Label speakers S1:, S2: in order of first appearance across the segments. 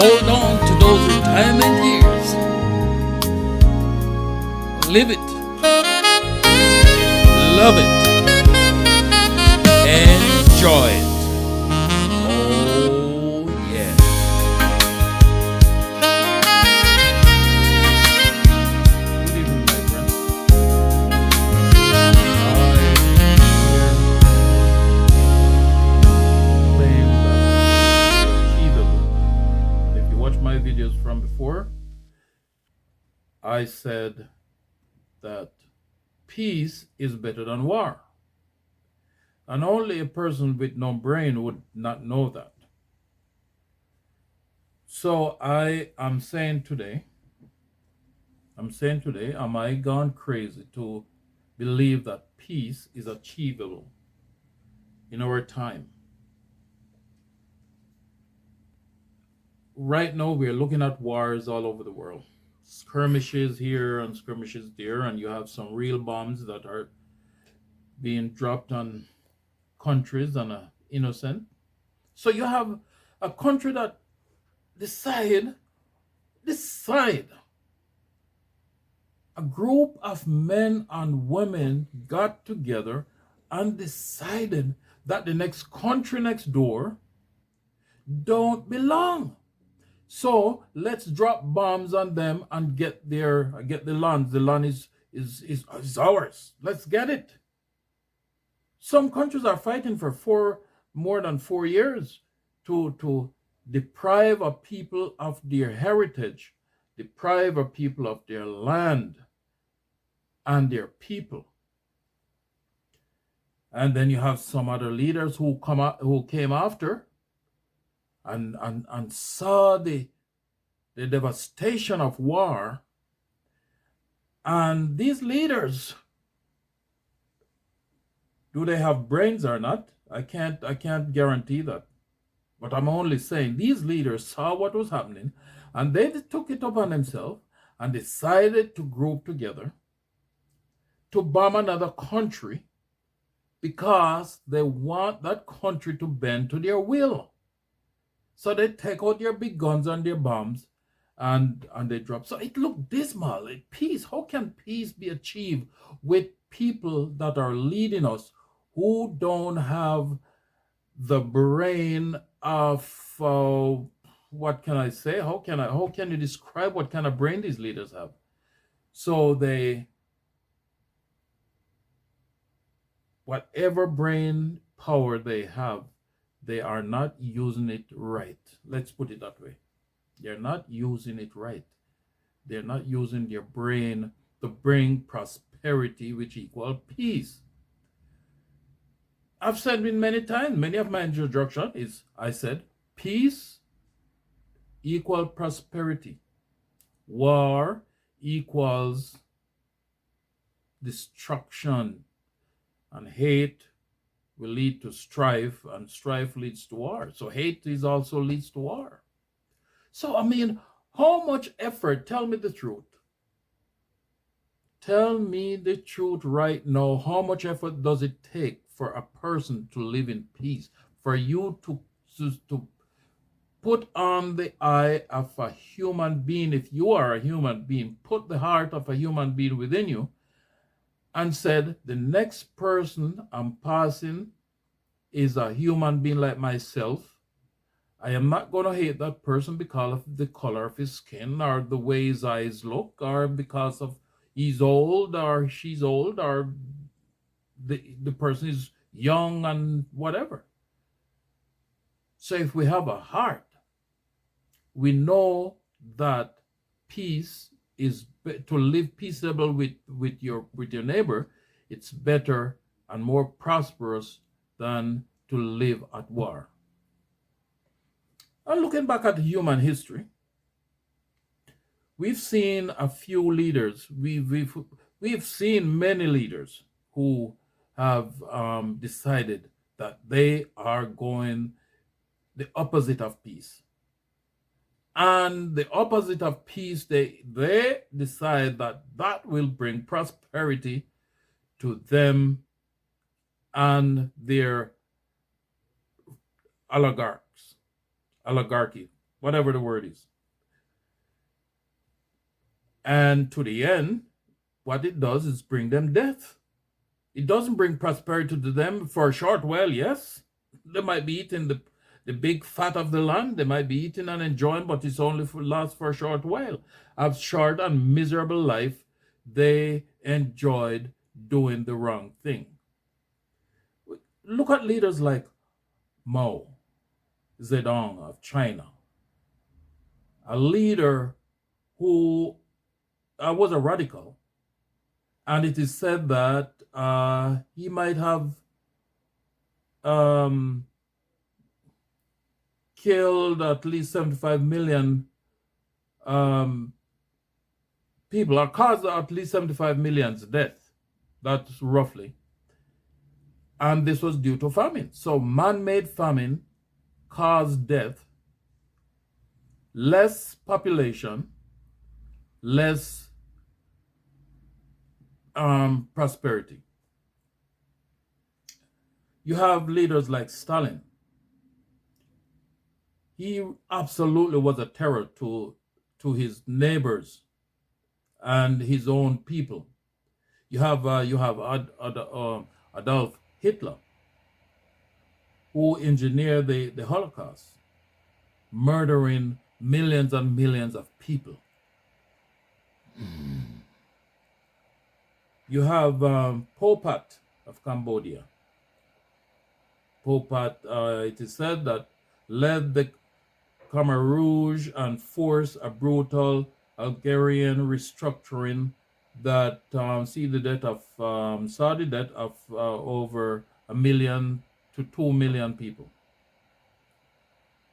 S1: Hold on to those retirement years. Live it, love it, enjoy it. Oh, yeah. Good evening, my friend. I claim that achievable. And if you watch my videos from before, I said that peace is better than war. And only a person with no brain would not know that. So I'm saying today, am I gone crazy to believe that peace is achievable in our time? Right now, we're looking at wars all over the world. Skirmishes here and skirmishes there, and you have some real bombs that are being dropped on countries and are innocent. So you have a country that decide a group of men and women got together and decided that the next country next door don't belong. So let's drop bombs on them and get the land. The land is ours. Let's get it. Some countries are fighting for more than 4 years to deprive a people of their heritage, deprive a people of their land and their people. And then you have some other leaders who came after and saw the devastation of war. And these leaders, do they have brains or not? I can't guarantee that. But I'm only saying these leaders saw what was happening and they took it upon themselves and decided to group together to bomb another country because they want that country to bend to their will. So they take out their big guns and their bombs and they drop. So it looked dismal. Peace. How can peace be achieved with people that are leading us who don't have the brain of what can I say? How can you describe what kind of brain these leaders have? So whatever brain power they have, they are not using it right. Let's put it that way. They're not using it right. They're not using their brain to bring prosperity, which equals peace. I've said it many times, many of my introduction is, I said, peace equals prosperity. War equals destruction. And hate will lead to strife, and strife leads to war. So hate also leads to war. So, I mean, how much effort, tell me the truth. Tell me the truth right now. How much effort does it take for a person to live in peace? For you to put on the eye of a human being, if you are a human being, put the heart of a human being within you and said, the next person I'm passing is a human being like myself. I am not going to hate that person because of the color of his skin or the way his eyes look or because of he's old or she's old or the person is young and whatever. So if we have a heart, we know that peace is to live peaceable with your neighbor. It's better and more prosperous than to live at war. And looking back at human history, we've seen a few leaders. We've seen many leaders who have decided that they are going the opposite of peace. And the opposite of peace, they decide that will bring prosperity to them and their oligarchy, whatever the word is. And to the end, what it does is bring them death. It doesn't bring prosperity to them for a short while, yes. They might be eating the big fat of the land. They might be eating and enjoying, but it's only for lasts for a short while. A short and miserable life they enjoyed doing the wrong thing. Look at leaders like Mao Zedong of China, a leader who was a radical, and it is said that he might have killed at least 75 million people, or caused at least 75 million's death. That's roughly. And this was due to famine. So man-made famine caused death, less population, less prosperity. You have leaders like Stalin. He absolutely was a terror to his neighbors and his own people. You have Adolf Hitler, who engineered the Holocaust, murdering millions and millions of people. You have Pol Pot of Cambodia. Pol Pot, it is said that led the Khmer Rouge and forced a brutal Algerian restructuring that see the death of saw the death of over 1 million to 2 million people.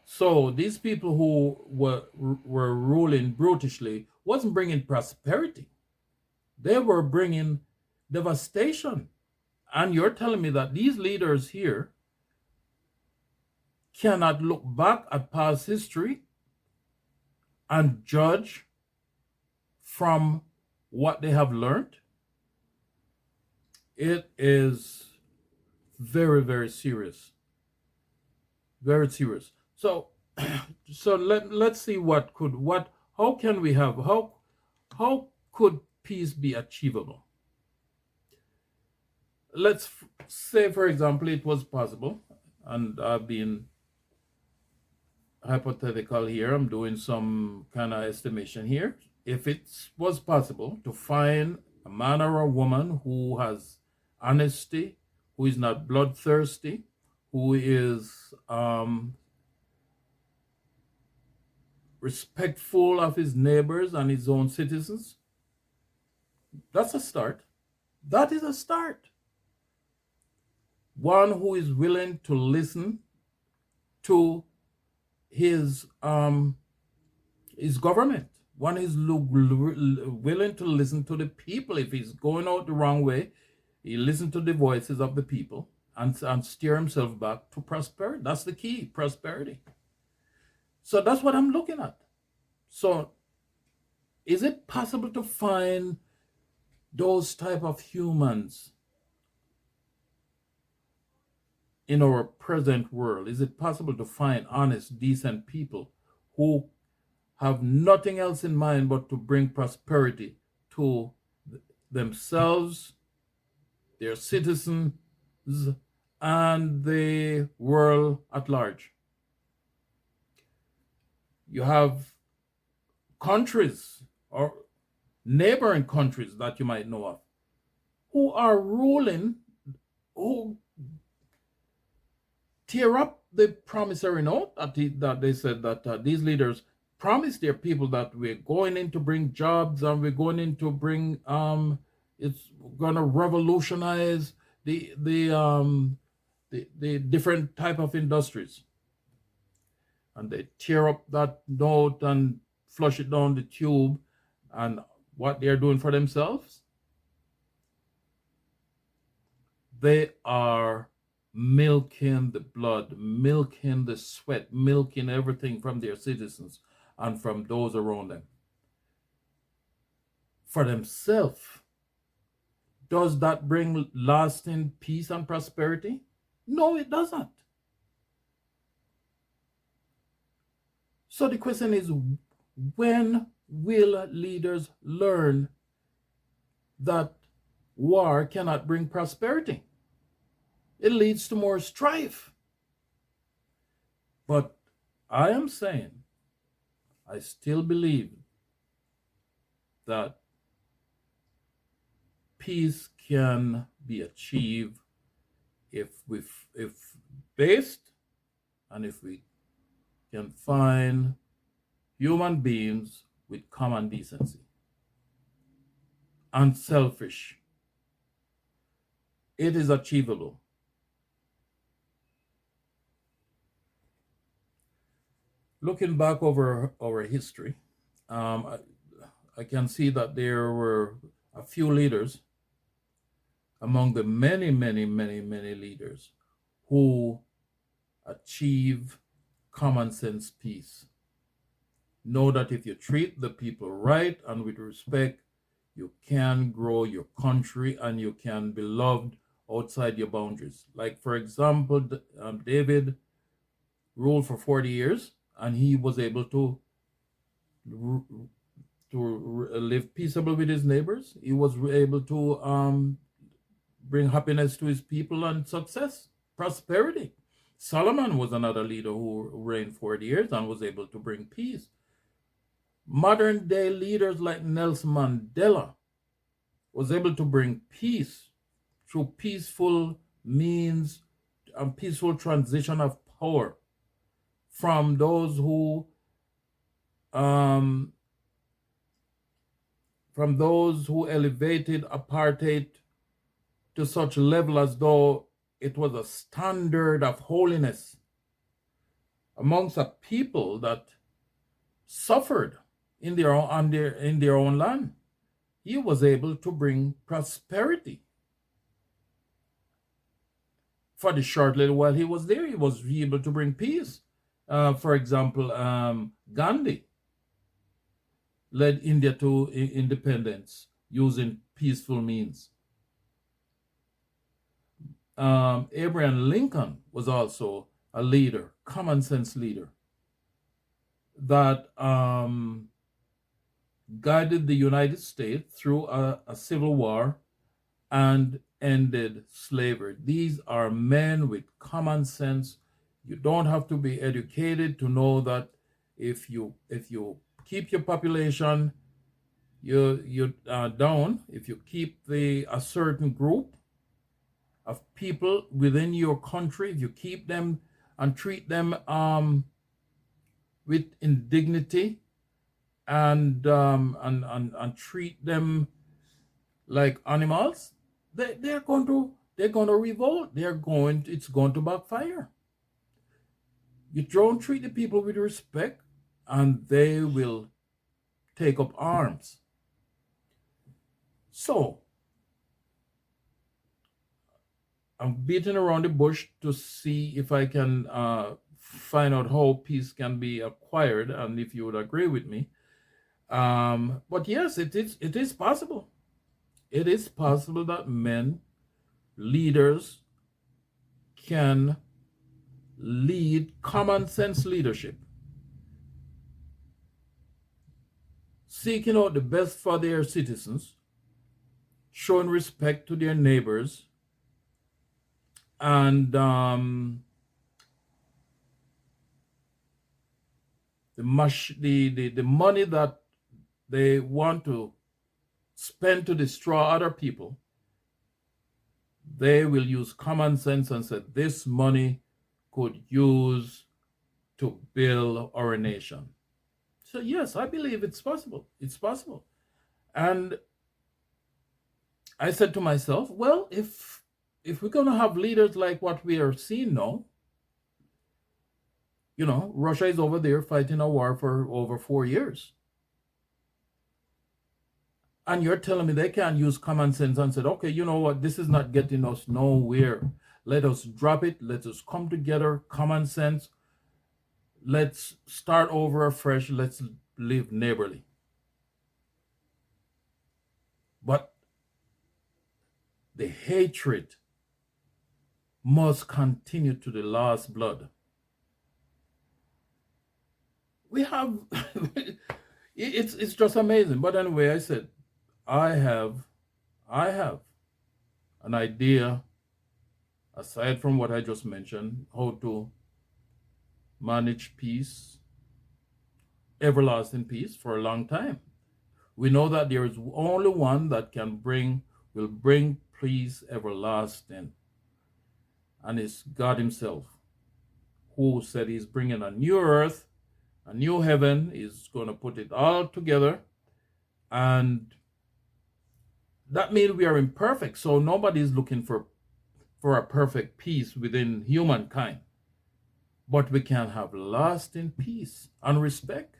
S1: So these people who were ruling brutishly wasn't bringing prosperity. They were bringing devastation. And you're telling me that these leaders here cannot look back at past history and judge from what they have learned? It is very, very serious. Very serious. So let's see how can we have, how could peace be achievable? Let's say, for example, it was possible, and I've been hypothetical here, I'm doing some kind of estimation here. If it was possible to find a man or a woman who has honesty, who is not bloodthirsty, who is respectful of his neighbors and his own citizens, that's a start. That is a start. One who is willing to listen to his government. One is willing to listen to the people. If he's going out the wrong way, he listens to the voices of the people and steer himself back to prosperity. That's the key, prosperity. So that's what I'm looking at. So is it possible to find those type of humans in our present world? Is it possible to find honest, decent people who have nothing else in mind but to bring prosperity to themselves, their citizens, and the world at large? You have countries or neighboring countries that you might know of who are ruling, who tear up the promissory note that they said that these leaders promised their people that we're going in to bring jobs and we're going in to bring it's going to revolutionize the different type of industries. And they tear up that note and flush it down the tube, and what they're doing for themselves, they are milking the blood, milking the sweat, milking everything from their citizens and from those around them for themselves. Does that bring lasting peace and prosperity? No, it doesn't. So the question is, when will leaders learn that war cannot bring prosperity? It leads to more strife. But I am saying, I still believe that peace can be achieved if based and if we can find human beings with common decency, unselfish. It is achievable. Looking back over our history, I can see that there were a few leaders among the many, many, many, many leaders who achieve common sense peace. Know that if you treat the people right and with respect, you can grow your country and you can be loved outside your boundaries. Like, for example, David ruled for 40 years and he was able to live peaceable with his neighbors. He was able to bring happiness to his people and success, prosperity. Solomon was another leader who reigned 40 years and was able to bring peace. Modern day leaders like Nelson Mandela was able to bring peace through peaceful means and peaceful transition of power from those who elevated apartheid to such level as though it was a standard of holiness amongst a people that suffered in their own land. He was able to bring prosperity. For the short little while he was there, he was able to bring peace. For example, Gandhi led India to independence using peaceful means. Abraham Lincoln was also a leader, common sense leader, that guided the United States through a civil war and ended slavery. These are men with common sense. You don't have to be educated to know that if you keep your population down, if you keep a certain group of people within your country, if you keep them and treat them with indignity and treat them like animals, they're going to revolt. It's going to backfire. You don't treat the people with respect, and they will take up arms. So I'm beating around the bush to see if I can find out how peace can be acquired, and if you would agree with me. But yes, it is possible. It is possible that leaders, can lead common sense leadership, seeking out the best for their citizens, showing respect to their neighbors, and the money that they want to spend to destroy other people, they will use common sense and say this money could use to build our nation. So yes, I believe it's possible. It's possible. And I said to myself, well, if we're going to have leaders like what we are seeing now, Russia is over there fighting a war for over 4 years. And you're telling me they can't use common sense and said, okay, you know what, this is not getting us nowhere. Let us drop it. Let us come together, common sense. Let's start over afresh. Let's live neighborly. But the hatred must continue to the last blood. We have it's just amazing. But anyway, I said I have I have an idea aside from what I just mentioned, how to manage peace, everlasting peace for a long time. We know that there is only one that will bring peace everlasting, and it's God Himself, who said He's bringing a new earth, a new heaven. He's going to put it all together, and that means we are imperfect. So nobody is looking for a perfect peace within humankind, but we can have lasting peace and respect.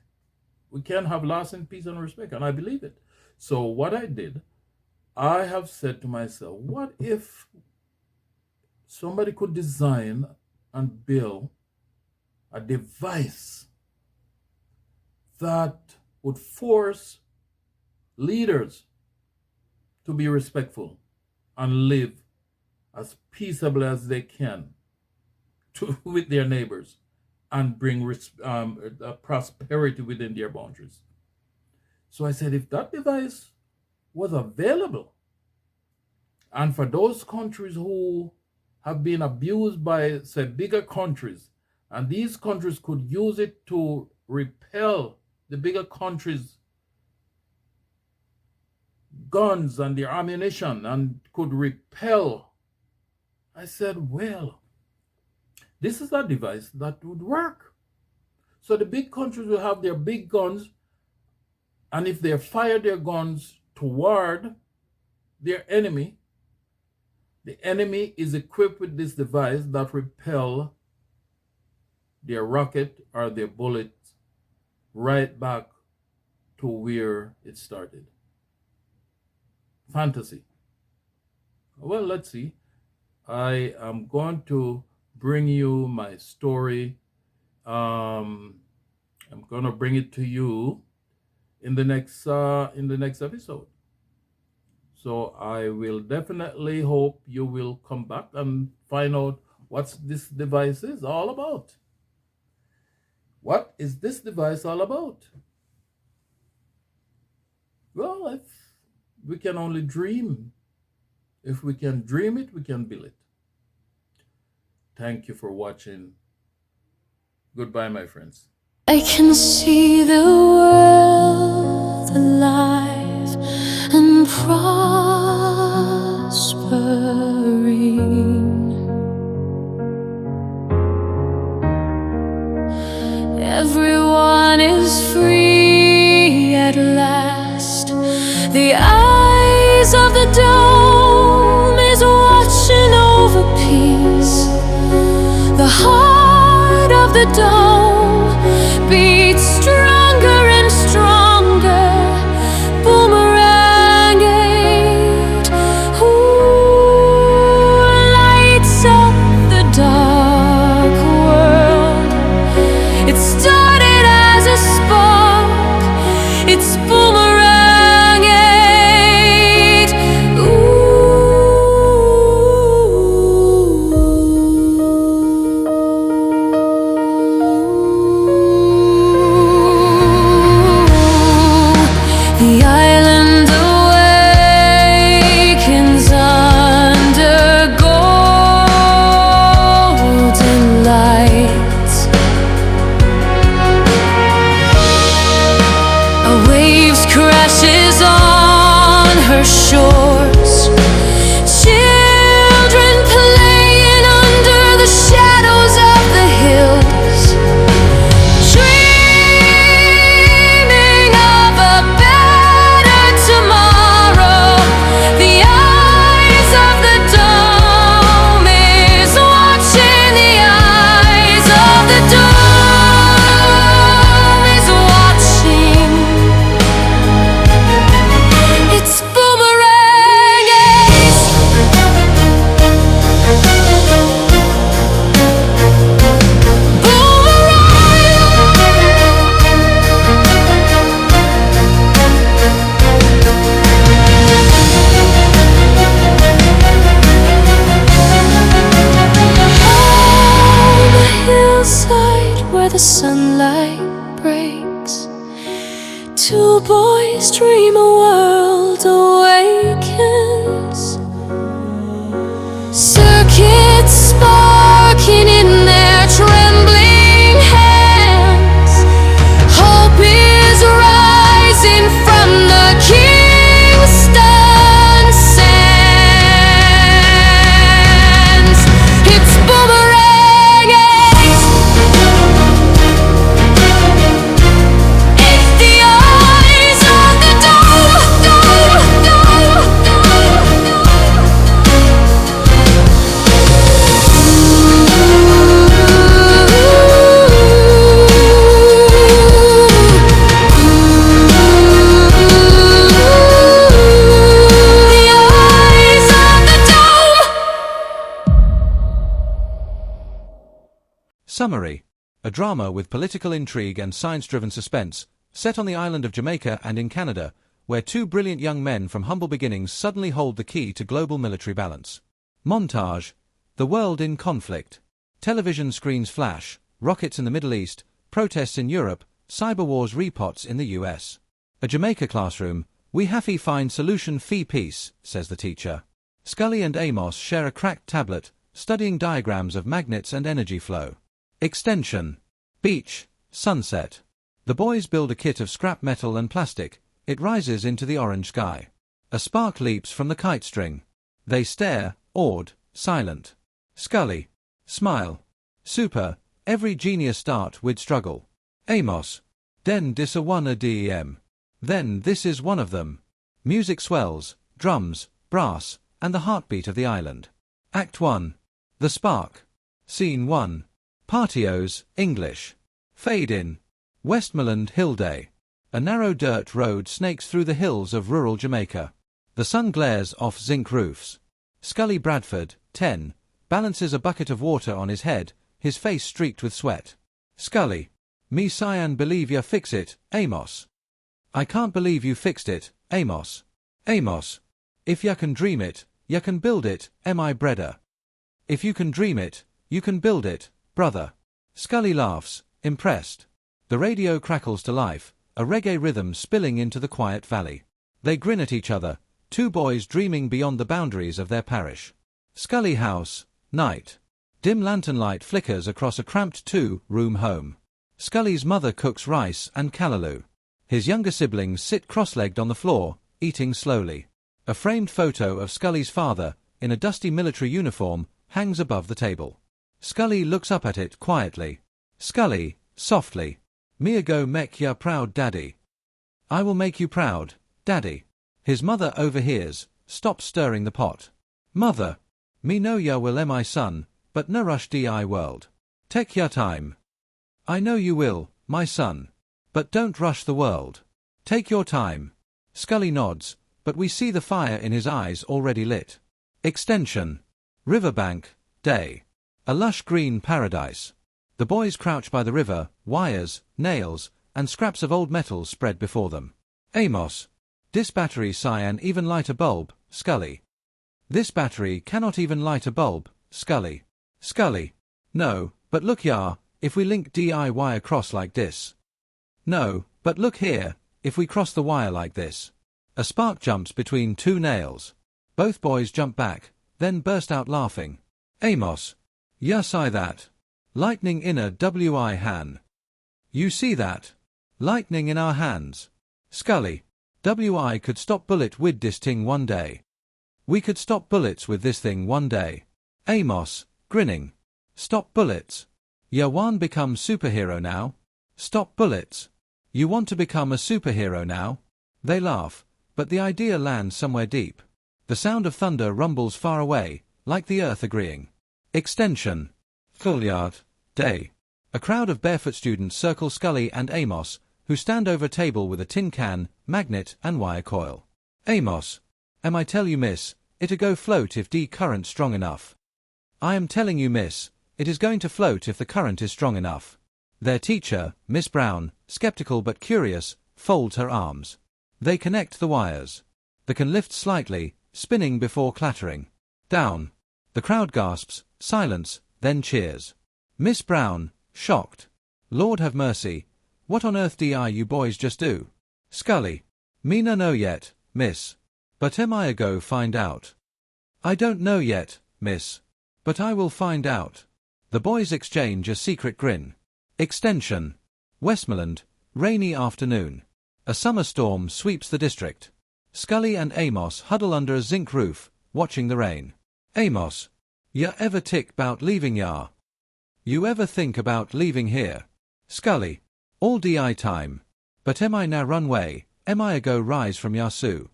S1: We can have lasting peace and respect, and I believe it. So what I did, I have said to myself, what if somebody could design and build a device that would force leaders to be respectful and live as peaceable as they can with their neighbors and bring prosperity within their boundaries. So I said, if that device was available, and for those countries who have been abused by, say, bigger countries, and these countries could use it to repel the bigger countries' guns and their ammunition and could repel, I said, well, this is a device that would work. So the big countries will have their big guns, and if they fire their guns toward their enemy, the enemy is equipped with this device that repel their rocket or their bullet right back to where it started. Fantasy. Well, let's see. I am going to bring you my story. I'm going to bring it to you in the next episode. So I will definitely hope you will come back and find out what this device is all about. What is this device all about? Well, if we can only dream. If we can dream it, we can build it. Thank you for watching. Goodbye, my friends.
S2: I can see the world alive and prospering. Everyone is free at last. The eyes of the dome is watching over peace. The heart of the dome beats stronger and stronger. Boomerang it, ooh, lights up the dark world. It started as a spark. It's boomerang it, the island awakens under golden light. A wave crashes on her shores. Children playing under the shadows of the hills, dreaming of a better tomorrow. The eyes of the dome is watching. The eyes of the dome is watching. It's boomerang. Kids sparking in their trembling hands. Hope is rising from the Kingston sands. It's boomeranging. It's the eyes of the dome, dome, dome, dome, the eyes of the dome.
S3: Summary: a drama with political intrigue and science-driven suspense, set on the island of Jamaica and in Canada, where two brilliant young men from humble beginnings suddenly hold the key to global military balance. Montage: the world in conflict. Television screens flash, rockets in the Middle East, protests in Europe, cyber wars repots in the US. A Jamaica classroom: we happy find solution fee peace, says the teacher. Scully and Amos share a cracked tablet, studying diagrams of magnets and energy flow. Extension: beach, sunset. The boys build a kit of scrap metal and plastic. It rises into the orange sky. A spark leaps from the kite string. They stare, awed, silent. Scully: smile. Super, every genius start with struggle. Amos: den dis a one a dem. Then this is one of them. Music swells, drums, brass, and the heartbeat of the island. Act 1. The Spark. Scene 1. Partios, English. Fade in. Westmoreland Hill Day. A narrow dirt road snakes through the hills of rural Jamaica. The sun glares off zinc roofs. Scully Bradford, 10, balances a bucket of water on his head, his face streaked with sweat. Scully: me cyan believe ya fix it, Amos. I can't believe you fixed it, Amos. Amos: if ya can dream it, ya can build it, mi brother. If you can dream it, you can build it, brother. Scully laughs, impressed. The radio crackles to life, a reggae rhythm spilling into the quiet valley. They grin at each other, two boys dreaming beyond the boundaries of their parish. Scully house, night. Dim lantern light flickers across a cramped two-room home. Scully's mother cooks rice and callaloo. His younger siblings sit cross-legged on the floor, eating slowly. A framed photo of Scully's father, in a dusty military uniform, hangs above the table. Scully looks up at it quietly. Scully, softly: me go make ya proud, daddy. I will make you proud, daddy. His mother overhears, stops stirring the pot. Mother: me know ya will my son, but no rush di world. Take ya time. I know you will, my son. But don't rush the world. Take your time. Scully nods, but we see the fire in his eyes already lit. Extension: riverbank, day. A lush green paradise. The boys crouch by the river, wires, nails, and scraps of old metal spread before them. Amos: this battery cyan even light a bulb, Scully. This battery cannot even light a bulb, Scully. Scully: no, but look ya, if we link DI wire cross like this. No, but look here, if we cross the wire like this. A spark jumps between two nails. Both boys jump back, then burst out laughing. Amos: yes, I that. Lightning in a wi han. You see that? Lightning in our hands. Scully: wi could stop bullet with this thing one day. We could stop bullets with this thing one day. Amos, grinning: stop bullets. Ya wan become superhero now? Stop bullets. You want to become a superhero now? They laugh, but the idea lands somewhere deep. The sound of thunder rumbles far away, like the earth agreeing. Extension: schoolyard, day. A crowd of barefoot students circle Scully and Amos, who stand over a table with a tin can, magnet, and wire coil. Amos: am I tell you, miss, it'll go float if the current strong enough. I am telling you, miss, it is going to float if the current is strong enough. Their teacher, Miss Brown, skeptical but curious, folds her arms. They connect the wires. They can lift slightly, spinning before clattering. Down. The crowd gasps, silence, then cheers. Miss Brown, shocked: Lord have mercy, what on earth di you boys just do? Scully: me no know yet, miss. But am I a go find out? I don't know yet, miss. But I will find out. The boys exchange a secret grin. Extension. Westmoreland, rainy afternoon. A summer storm sweeps the district. Scully and Amos huddle under a zinc roof, watching the rain. Amos. Ya ever tick 'bout leaving ya? You ever think about leaving here? Scully. All di time. But am I now run way, am I a go rise from Yasu?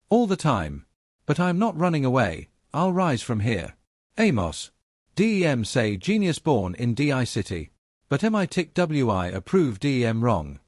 S3: All the time. But I'm not running away, I'll rise from here. Amos. Dem say genius born in Di City. But am I tick wi approve dem wrong?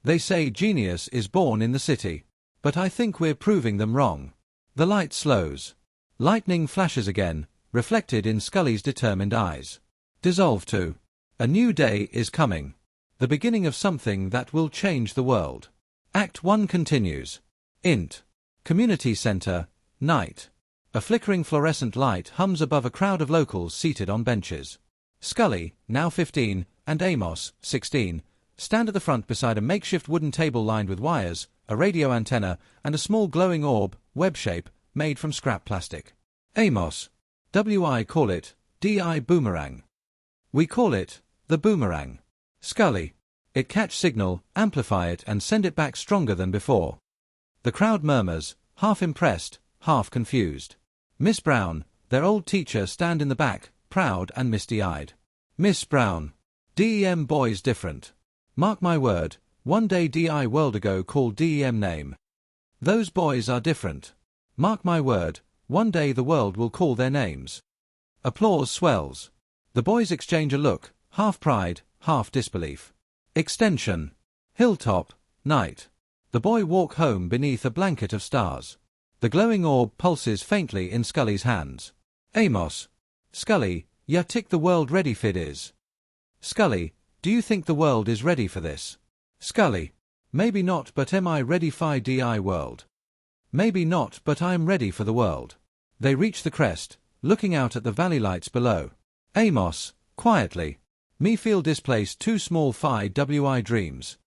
S3: They say genius is born in the city. But I think we're proving them wrong. The light slows. Lightning flashes again, reflected in Scully's determined eyes. Dissolve to. A new day is coming. The beginning of something that will change the world. Act 1 continues. Int. Community Center, night. A flickering fluorescent light hums above a crowd of locals seated on benches. Scully, now 15, and Amos, 16, stand at the front beside a makeshift wooden table lined with wires, a radio antenna, and a small glowing orb, web shape, made from scrap plastic. Amos. Wi call it, Di boomerang. We call it, the boomerang. Scully. It catch signal, amplify it and send it back stronger than before. The crowd murmurs, half impressed, half confused. Miss Brown, their old teacher, stand in the back, proud and misty-eyed. Miss Brown. Dem boys different. Mark my word, one day Di world ago called Dem name. Those boys are different. Mark my word, one day the world will call their names. Applause swells. The boys exchange a look, half pride, half disbelief. Extension. Hilltop, night. The boy walk home beneath a blanket of stars. The glowing orb pulses faintly in Scully's hands. Amos. Scully, ya tick the world ready fid is. Scully, do you think the world is ready for this? Scully. Maybe not, but am I ready fi Di world? Maybe not, but I'm ready for the world. They reach the crest, looking out at the valley lights below. Amos, quietly. Me feel this place too small fi wi dreams.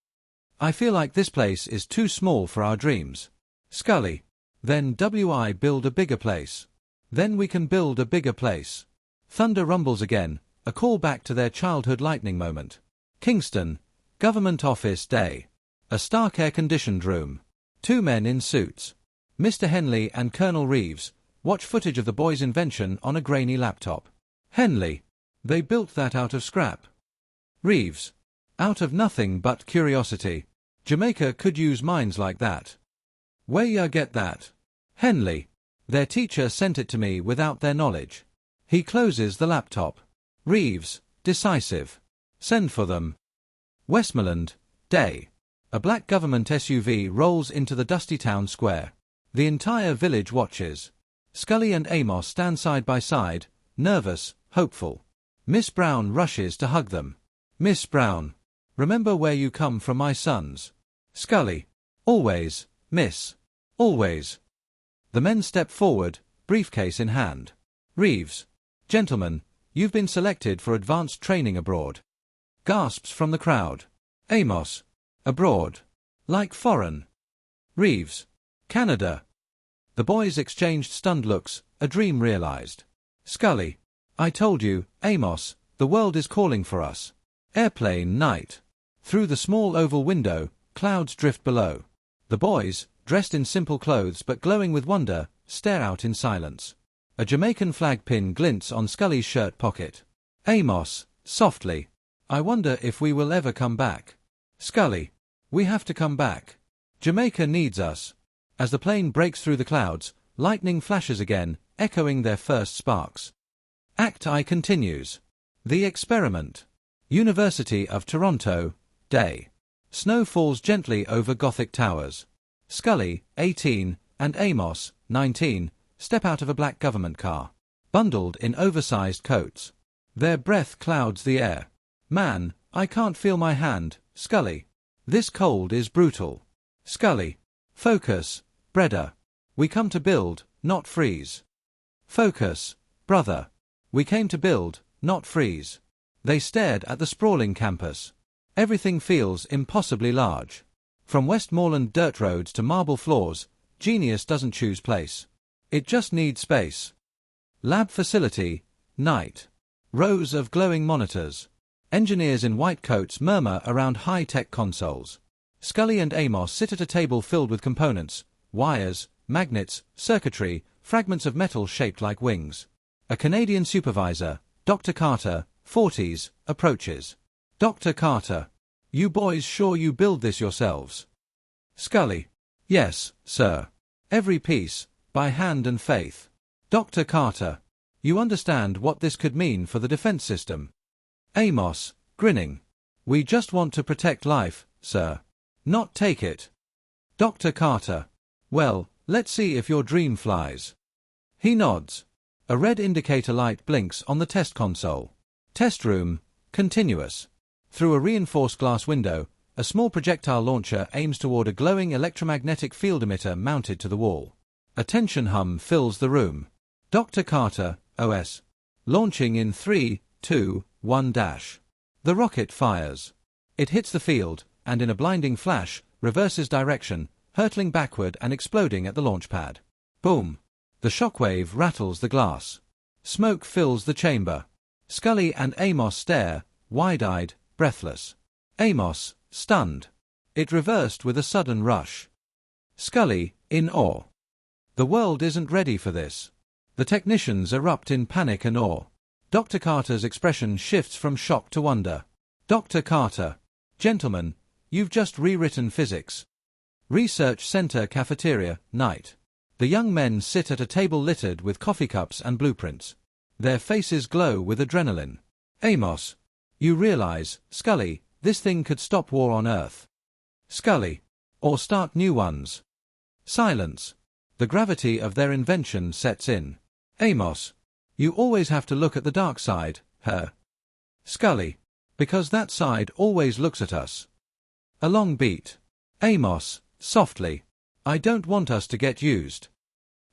S3: I feel like this place is too small for our dreams. Scully. Then wi build a bigger place. Then we can build a bigger place. Thunder rumbles again, a call back to their childhood lightning moment. Kingston. Government office day. A stark air-conditioned room. Two men in suits. Mr. Henley and Colonel Reeves watch footage of the boys' invention on a grainy laptop. Henley. They built that out of scrap. Reeves. Out of nothing but curiosity. Jamaica could use minds like that. Where ya get that? Henley. Their teacher sent it to me without their knowledge. He closes the laptop. Reeves. Decisive. Send for them. Westmoreland, day. A black government SUV rolls into the dusty town square. The entire village watches. Scully and Amos stand side by side, nervous, hopeful. Miss Brown rushes to hug them. Miss Brown. Remember where you come from, my sons. Scully. Always, miss. Always. The men step forward, briefcase in hand. Reeves. Gentlemen, you've been selected for advanced training abroad. Gasps from the crowd. Amos. Abroad. Like foreign. Reeves. Canada. The boys exchanged stunned looks, a dream realized. Scully. I told you, Amos, the world is calling for us. Airplane night. Through the small oval window, clouds drift below. The boys, dressed in simple clothes but glowing with wonder, stare out in silence. A Jamaican flag pin glints on Scully's shirt pocket. Amos, softly. I wonder if we will ever come back. Scully. We have to come back. Jamaica needs us. As the plane breaks through the clouds, lightning flashes again, echoing their first sparks. Act I continues. The experiment. University of Toronto, day. Snow falls gently over Gothic towers. Scully, 18, and Amos, 19, step out of a black government car, bundled in oversized coats. Their breath clouds the air. Man, I can't feel my hand, Scully. This cold is brutal. Scully. Focus, brother. We come to build, not freeze. Focus, brother. We came to build, not freeze. They stared at the sprawling campus. Everything feels impossibly large. From Westmoreland dirt roads to marble floors, genius doesn't choose place. It just needs space. Lab facility, night. Rows of glowing monitors. Engineers in white coats murmur around high-tech consoles. Scully and Amos sit at a table filled with components, wires, magnets, circuitry, fragments of metal shaped like wings. A Canadian supervisor, Dr. Carter, 40s, approaches. Dr. Carter. You boys sure you build this yourselves? Scully. Yes, sir. Every piece, by hand and faith. Dr. Carter. You understand what this could mean for the defense system? Amos, grinning. We just want to protect life, sir. Not take it. Dr. Carter. Well, let's see if your dream flies. He nods. A red indicator light blinks on the test console. Test room, continuous. Through a reinforced glass window, a small projectile launcher aims toward a glowing electromagnetic field emitter mounted to the wall. A tension hum fills the room. Dr. Carter, OS. Launching in 3, 2, 1 dash. The rocket fires. It hits the field, and in a blinding flash, reverses direction, hurtling backward and exploding at the launch pad. Boom! The shockwave rattles the glass. Smoke fills the chamber. Scully and Amos stare, wide-eyed, breathless. Amos, stunned. It reversed with a sudden rush. Scully, in awe. The world isn't ready for this. The technicians erupt in panic and awe. Dr. Carter's expression shifts from shock to wonder. Dr. Carter. Gentlemen, you've just rewritten physics. Research Center cafeteria, night. The young men sit at a table littered with coffee cups and blueprints. Their faces glow with adrenaline. Amos. You realize, Scully, this thing could stop war on Earth. Scully. Or start new ones. Silence. The gravity of their invention sets in. Amos. You always have to look at the dark side, her. Scully. Because that side always looks at us. A long beat. Amos, softly. I don't want us to get used.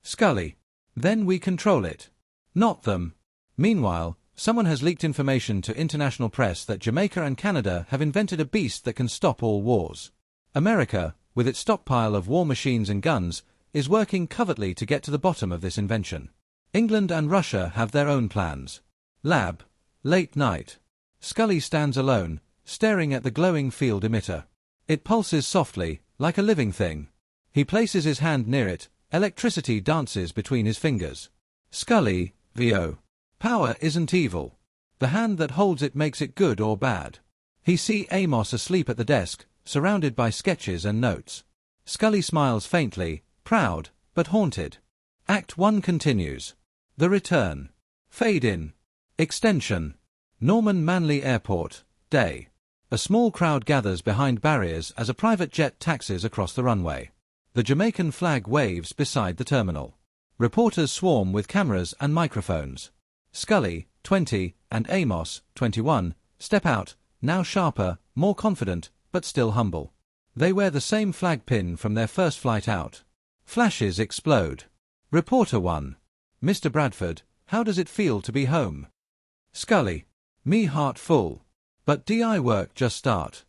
S3: Scully. Then we control it. Not them. Meanwhile, someone has leaked information to international press that Jamaica and Canada have invented a beast that can stop all wars. America, with its stockpile of war machines and guns, is working covertly to get to the bottom of this invention. England and Russia have their own plans. Lab. Late night. Scully stands alone, staring at the glowing field emitter. It pulses softly, like a living thing. He places his hand near it, electricity dances between his fingers. Scully, VO. Power isn't evil. The hand that holds it makes it good or bad. He sees Amos asleep at the desk, surrounded by sketches and notes. Scully smiles faintly, proud, but haunted. Act 1 continues. The return. Fade in. Extension. Norman Manley Airport, day. A small crowd gathers behind barriers as a private jet taxis across the runway. The Jamaican flag waves beside the terminal. Reporters swarm with cameras and microphones. Scully, 20, and Amos, 21, step out, now sharper, more confident, but still humble. They wear the same flag pin from their first flight out. Flashes explode. Reporter 1. Mr. Bradford, how does it feel to be home? Scully. Me heart full. But DI work just start.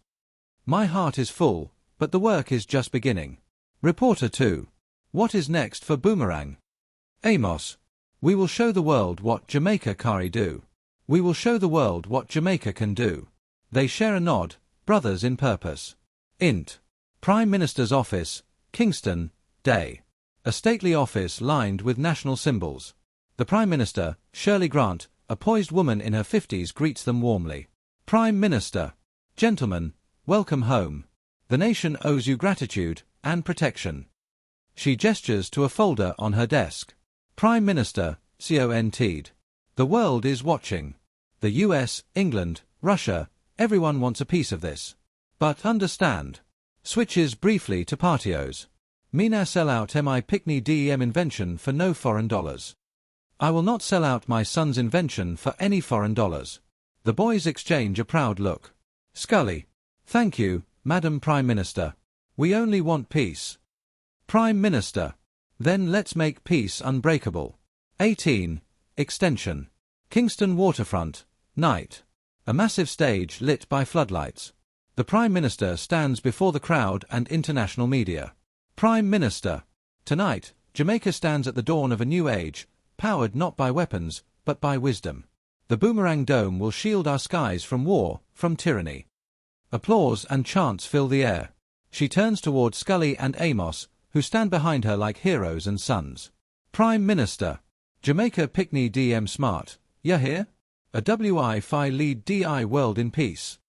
S3: My heart is full, but the work is just beginning. Reporter 2. What is next for Boomerang? Amos. We will show the world what Jamaica Kari do. We will show the world what Jamaica can do. They share a nod, brothers in purpose. Int. Prime Minister's Office, Kingston, day. A stately office lined with national symbols. The Prime Minister, Shirley Grant, a poised woman in her 50s, greets them warmly. Prime Minister. Gentlemen, welcome home. The nation owes you gratitude and protection. She gestures to a folder on her desk. Prime Minister, CONT'd. The world is watching. The US, England, Russia, everyone wants a piece of this. But understand. Switches briefly to Partios. Mina sell out mi Pickney DEM invention for no foreign dollars. I will not sell out my son's invention for any foreign dollars. The boys exchange a proud look. Scully. Thank you, Madam Prime Minister. We only want peace. Prime Minister. Then let's make peace unbreakable. 18. Extension. Kingston waterfront, night. A massive stage lit by floodlights. The Prime Minister stands before the crowd and international media. Prime Minister. Tonight, Jamaica stands at the dawn of a new age, powered not by weapons, but by wisdom. The Boomerang Dome will shield our skies from war, from tyranny. Applause and chants fill the air. She turns towards Scully and Amos, who stand behind her like heroes and sons. Prime Minister. Jamaica Pickney DM Smart. Ya here? A Wi-Fi lead DI world in peace.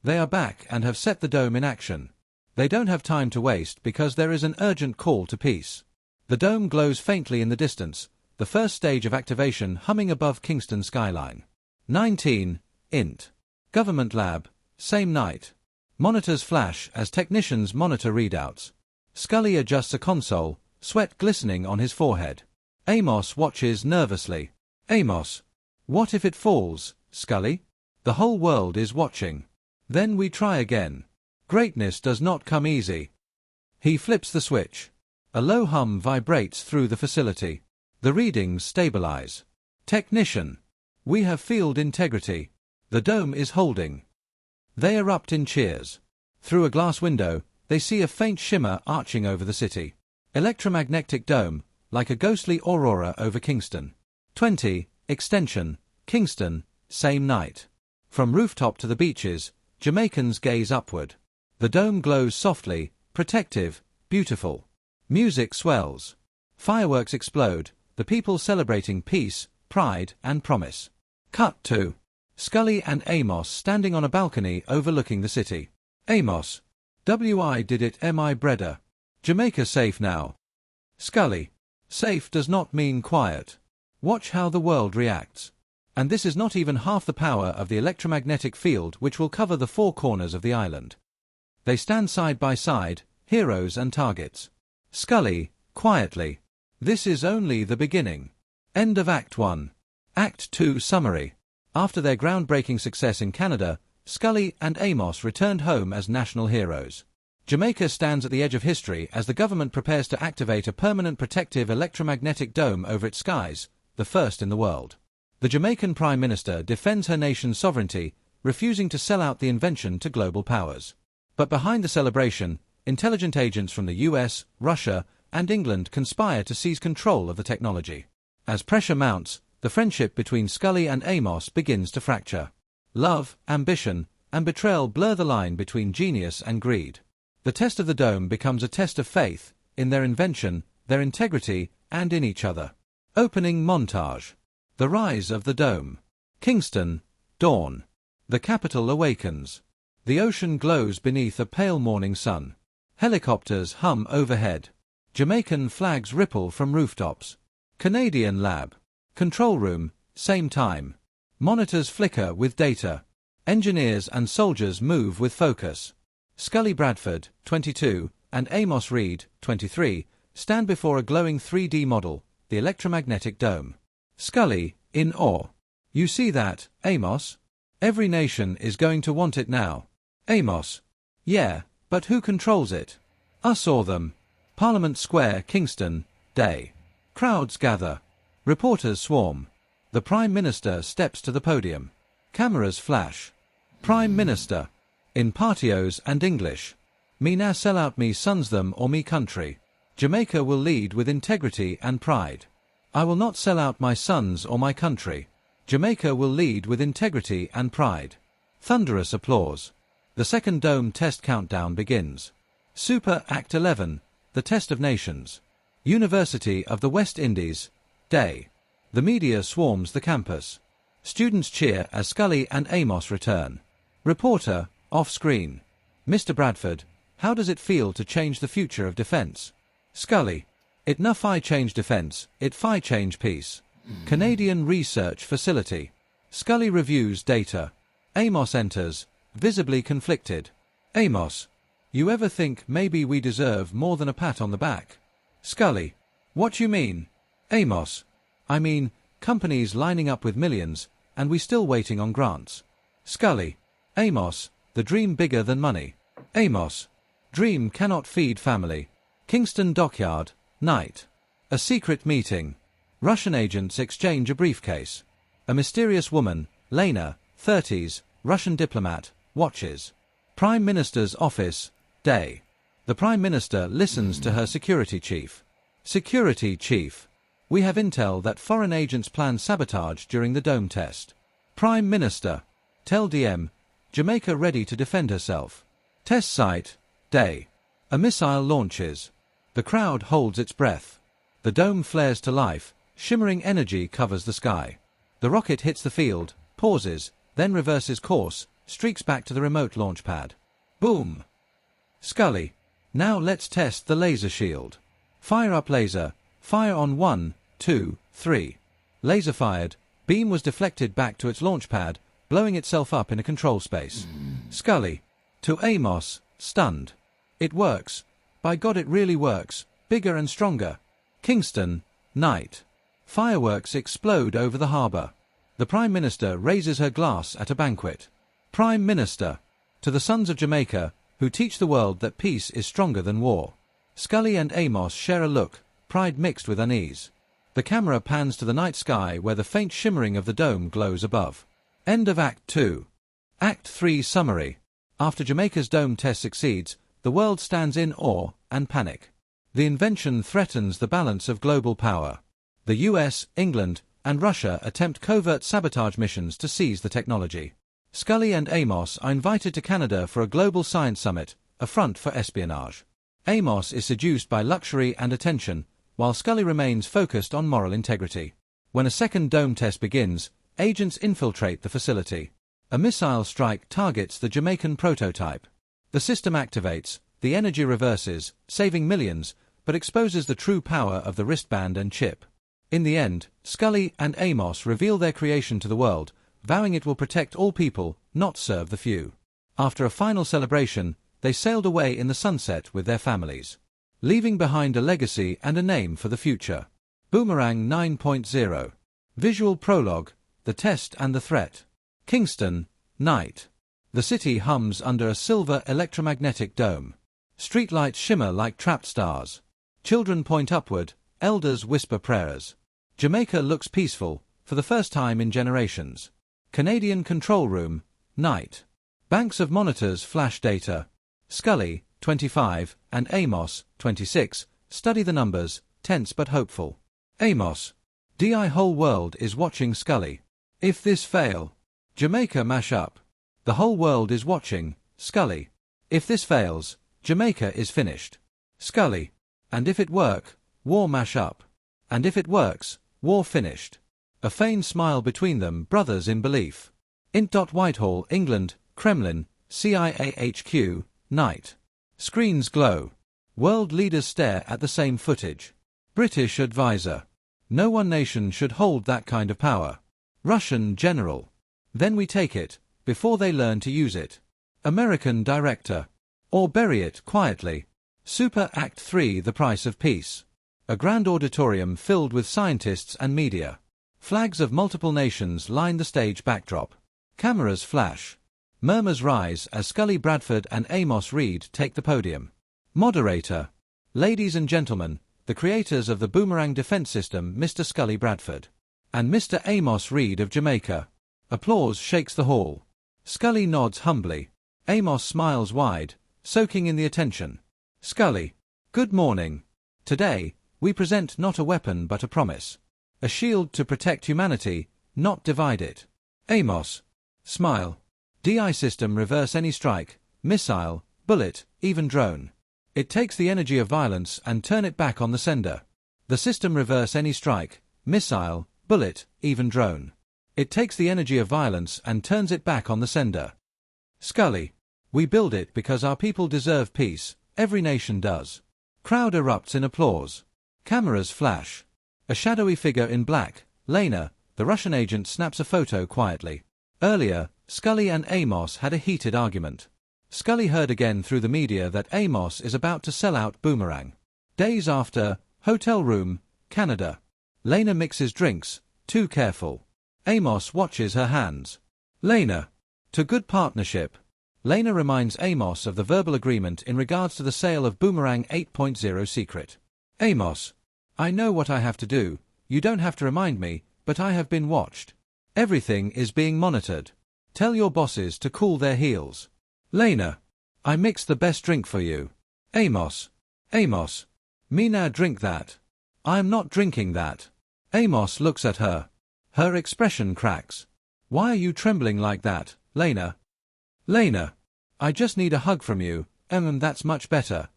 S3: They are back and have set the dome in action. They don't have time to waste because there is an urgent call to peace. The dome glows faintly in the distance, the first stage of activation humming above Kingston skyline. 19. Int. Government Lab. Same night. Monitors flash as technicians monitor readouts. Scully adjusts a console, sweat glistening on his forehead. Amos watches nervously. Amos. What if it falls, Scully? The whole world is watching. Then we try again. Greatness does not come easy. He flips the switch. A low hum vibrates through the facility. The readings stabilize. Technician. We have field integrity. The dome is holding. They erupt in cheers. Through a glass window, they see a faint shimmer arching over the city. Electromagnetic dome, like a ghostly aurora over Kingston. 20. Extension. Kingston, same night. From rooftop to the beaches, Jamaicans gaze upward. The dome glows softly, protective, beautiful. Music swells. Fireworks explode, the people celebrating peace, pride, and promise. Cut to Scully and Amos standing on a balcony overlooking the city. Amos. W.I. did it M.I. Breda. Jamaica safe now. Scully. Safe does not mean quiet. Watch how the world reacts. And this is not even half the power of the electromagnetic field which will cover the four corners of the island. They stand side by side, heroes and targets. Scully, quietly. This is only the beginning. End of Act 1. Act 2 Summary. After their groundbreaking success in Canada, Scully and Amos returned home as national heroes. Jamaica stands at the edge of history as the government prepares to activate a permanent protective electromagnetic dome over its skies, the first in the world. The Jamaican Prime Minister defends her nation's sovereignty, refusing to sell out the invention to global powers. But behind the celebration, intelligent agents from the US, Russia, and England conspire to seize control of the technology. As pressure mounts, the friendship between Scully and Amos begins to fracture. Love, ambition, and betrayal blur the line between genius and greed. The test of the dome becomes a test of faith, in their invention, their integrity, and in each other. Opening montage. The rise of the dome. Kingston, dawn. The capital awakens. The ocean glows beneath a pale morning sun. Helicopters hum overhead. Jamaican flags ripple from rooftops. Canadian lab. Control room, same time. Monitors flicker with data. Engineers and soldiers move with focus. Scully Bradford, 22, and Amos Reed, 23, stand before a glowing 3D model, the electromagnetic dome. Scully, in awe. You see that, Amos? Every nation is going to want it now. Amos. Yeah, but who controls it? Us or them? Parliament Square, Kingston, day. Crowds gather. Reporters swarm. The Prime Minister steps to the podium. Cameras flash. Prime Minister. In partios and English. Me na sell out me sons them or me country. Jamaica will lead with integrity and pride. I will not sell out my sons or my country. Jamaica will lead with integrity and pride. Thunderous applause. The second dome test countdown begins. Super Act 11, the Test of Nations. University of the West Indies, day. The media swarms the campus. Students cheer as Scully and Amos return. Reporter, off-screen. Mr. Bradford, how does it feel to change the future of defense? Scully, it na fi change defense, it fi change peace. Canadian Research Facility. Scully reviews data. Amos enters, visibly conflicted. Amos, you ever think maybe we deserve more than a pat on the back? Scully, what you mean? Amos, I mean, companies lining up with millions, and we still waiting on grants. Scully, Amos, the dream bigger than money. Amos, dream cannot feed family. Kingston Dockyard, night. A secret meeting. Russian agents exchange a briefcase. A mysterious woman, Lena, 30s, Russian diplomat, watches. Prime Minister's office, day. The Prime Minister listens to her security chief. Security chief. We have intel that foreign agents plan sabotage during the dome test. Prime Minister. Tell DM. Jamaica ready to defend herself. Test site. Day. A missile launches. The crowd holds its breath. The dome flares to life. Shimmering energy covers the sky. The rocket hits the field, pauses, then reverses course, streaks back to the remote launch pad. Boom! Scully. Now let's test the laser shield. Fire up laser. Fire on 1, 2, 3. Laser fired. Beam was deflected back to its launch pad, blowing itself up in a control space. Scully. To Amos, stunned. It works. By God, it really works. Bigger and stronger. Kingston. Night. Fireworks explode over the harbour. The Prime Minister raises her glass at a banquet. Prime Minister. To the sons of Jamaica, who teach the world that peace is stronger than war. Scully and Amos share a look, pride mixed with unease. The camera pans to the night sky where the faint shimmering of the dome glows above. End of Act 2. Act 3 Summary. After Jamaica's dome test succeeds, the world stands in awe and panic. The invention threatens the balance of global power. The US, England, and Russia attempt covert sabotage missions to seize the technology. Scully and Amos are invited to Canada for a global science summit, a front for espionage. Amos is seduced by luxury and attention, while Scully remains focused on moral integrity. When a second dome test begins, agents infiltrate the facility. A missile strike targets the Jamaican prototype. The system activates, the energy reverses, saving millions, but exposes the true power of the wristband and chip. In the end, Scully and Amos reveal their creation to the world, vowing it will protect all people, not serve the few. After a final celebration, they sailed away in the sunset with their families, leaving behind a legacy and a name for the future. Boomerang 9.0. Visual prologue, the test and the threat. Kingston, night. The city hums under a silver electromagnetic dome. Streetlights shimmer like trapped stars. Children point upward, elders whisper prayers. Jamaica looks peaceful, for the first time in generations. Canadian control room, night. Banks of monitors flash data. Scully, 25, and Amos, 26, study the numbers, tense but hopeful. Amos. DI whole world is watching Scully. If this fail, Jamaica mash up. The whole world is watching, Scully. If this fails, Jamaica is finished. Scully. And if it work, war mash up. And if it works, war finished. A feigned smile between them, brothers in belief. Int. Whitehall, England, Kremlin, CIA HQ, night. Screens glow. World leaders stare at the same footage. British advisor. No one nation should hold that kind of power. Russian general. Then we take it, before they learn to use it. American director. Or bury it quietly. Super Act 3 The Price of Peace. A grand auditorium filled with scientists and media. Flags of multiple nations line the stage backdrop. Cameras flash. Murmurs rise as Scully Bradford and Amos Reed take the podium. Moderator. Ladies and gentlemen, the creators of the Boomerang defense system, Mr. Scully Bradford and Mr. Amos Reed of Jamaica. Applause shakes the hall. Scully nods humbly. Amos smiles wide, soaking in the attention. Scully. Good morning. Today, we present not a weapon but a promise. A shield to protect humanity, not divide it. Amos. Smile. DI system reverse any strike, missile, bullet, even drone. It takes the energy of violence and turn it back on the sender. The system reverse any strike, missile, bullet, even drone. It takes the energy of violence and turns it back on the sender. Scully. We build it because our people deserve peace, every nation does. Crowd erupts in applause. Cameras flash. A shadowy figure in black, Lena, the Russian agent, snaps a photo quietly. Earlier, Scully and Amos had a heated argument. Scully heard again through the media that Amos is about to sell out Boomerang. Days after, hotel room, Canada. Lena mixes drinks, too careful. Amos watches her hands. Lena. To good partnership. Lena reminds Amos of the verbal agreement in regards to the sale of Boomerang 8.0 secret. Amos. I know what I have to do, you don't have to remind me, but I have been watched. Everything is being monitored. Tell your bosses to cool their heels. Lena. I mixed the best drink for you. Amos. Amos. Me now drink that. I am not drinking that. Amos looks at her. Her expression cracks. Why are you trembling like that, Lena? Lena, I just need a hug from you, and that's much better.